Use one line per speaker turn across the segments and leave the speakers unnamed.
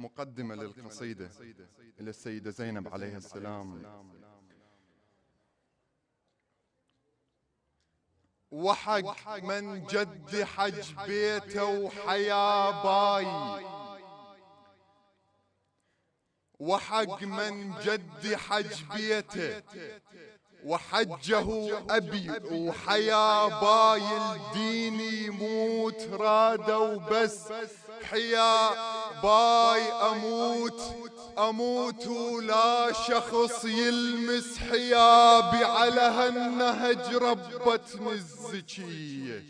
مقدمة للقصيدة إلى السيدة زينب عليها السلام. وحق من جد حج بيته وحيا باي، وحق من جد حج بيته وحجه أبي وحيا باي، الدين يموت رادوا بس حيا باي، أموت ولا شخص يلمس حيابي، على هالنهج ربتني الزكية.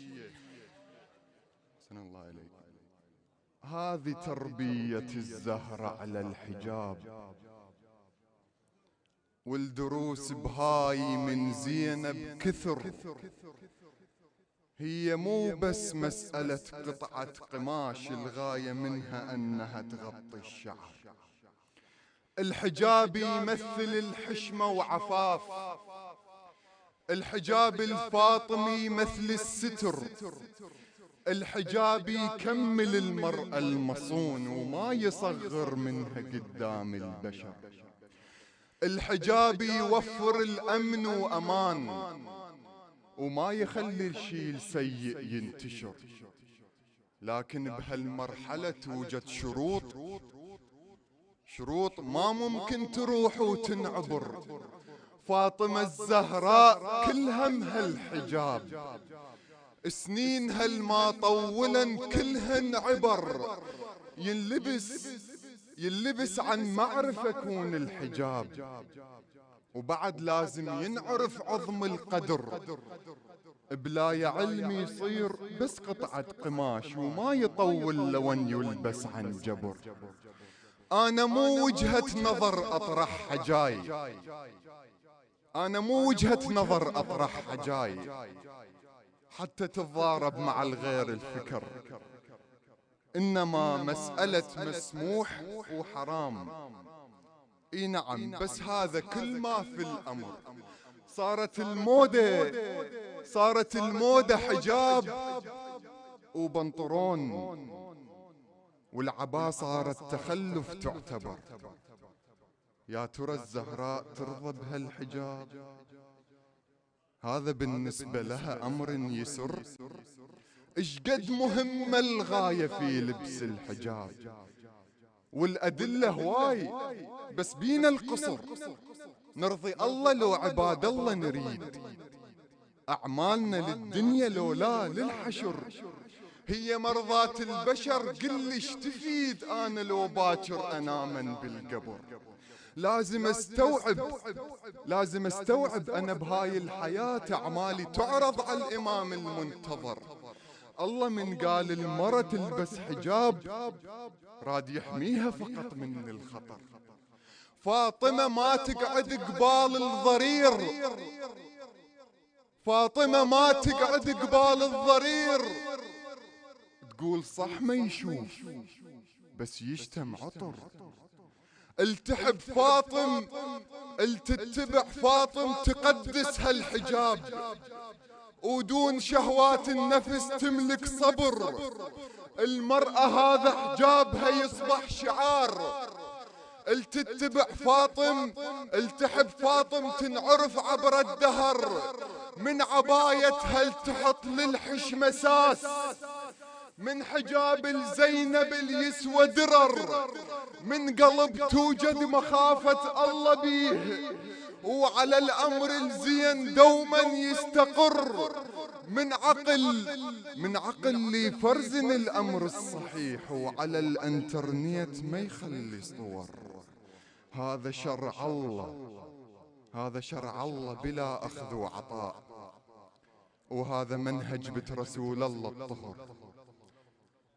سلام الله عليك. هذه تربية الزهرة على الحجاب، والدروس بهاي من زينب كثر. هي مو بس مسألة قطعة قماش، الغاية منها أنها تغطي الشعر. الحجاب يمثل الحشمة وعفاف، الحجاب الفاطمي مثل الستر، الحجاب يكمل المرأة المصون وما يصغر منها قدام البشر. الحجاب يوفر الأمن وأمان وما يخلي الشيء السيء ينتشر. لكن بهالمرحلة توجد شروط ما ممكن تروح وتنعبر. فاطمة الزهراء كل همها الحجاب، سنينها الما طولا كلهن عبر. ينلبس عن معرفة كون الحجاب، وبعد لازم ينعرف عظم القدر. بلا علم يصير بس قطعة قماش وما يطول لون يلبس عن جبر. أنا مو وجهة نظر أطرحها جاي، أنا مو وجهة نظر أطرحها جاي حتى تتضارب مع الغير الفكر، إنما مسألة مسموح وحرام. اي نعم، بس هذا كل ما في الأمر. صارت المودة حجاب وبنطرون، والعباءة صارت تخلف تعتبر. يا ترى الزهراء ترضى بهالحجاب؟ هذا بالنسبة لها أمر يسر. إيش قد مهمة الغاية في لبس الحجاب، والأدلة هواي، بس بينا القصر. نرضي الله لو عباد الله نريد، أعمالنا للدنيا لو لا للحشر. هي مرضاة البشر، قل لي ايش تفيد أنا لو باكر أنامن بالقبر. لازم استوعب أنا بهاي الحياة أعمالي تعرض على الإمام المنتظر. الله من قال المرأة تلبس حجاب راد يحميها فقط من الخطر. فاطمة ما تقعد قبال الضرير، فاطمة ما تقعد قبال الضرير. تقول صح ما يشوف بس يشتم عطر. التحب فاطم، التتبع فاطم، تقدس هالحجاب، ودون شهوات النفس تملك صبر. المرأة هذا حجابها يصبح شعار. التتبع فاطم، التحب فاطم، تنعرف عبر الدهر. من عبايتها التحط للحشمة ساس، من حجاب الزينب اليسوى درر. من قلب توجد مخافة الله بيه، وعلى الأمر الزين دوما يستقر. من عقل لفرزن الأمر الصحيح، وعلى الانترنت ما يخلي صور. هذا شرع الله، هذا شرع الله بلا أخذ وعطاء، وهذا منهج بيت رسول الله الطهر.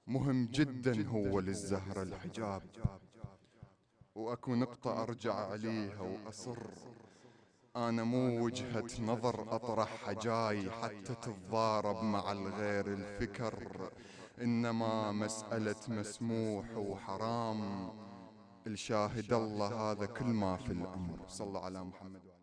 مهم جدا هو للزهرة الحجاب. وأكو نقطة أرجع عليها وأصر، أنا مو وجهة نظر أطرحها جاي حتى تتضارب مع الغير الفكر، إنما مسألة مسموح وحرام. الشاهد الله هذا كل ما في الأمر. صلى على محمد.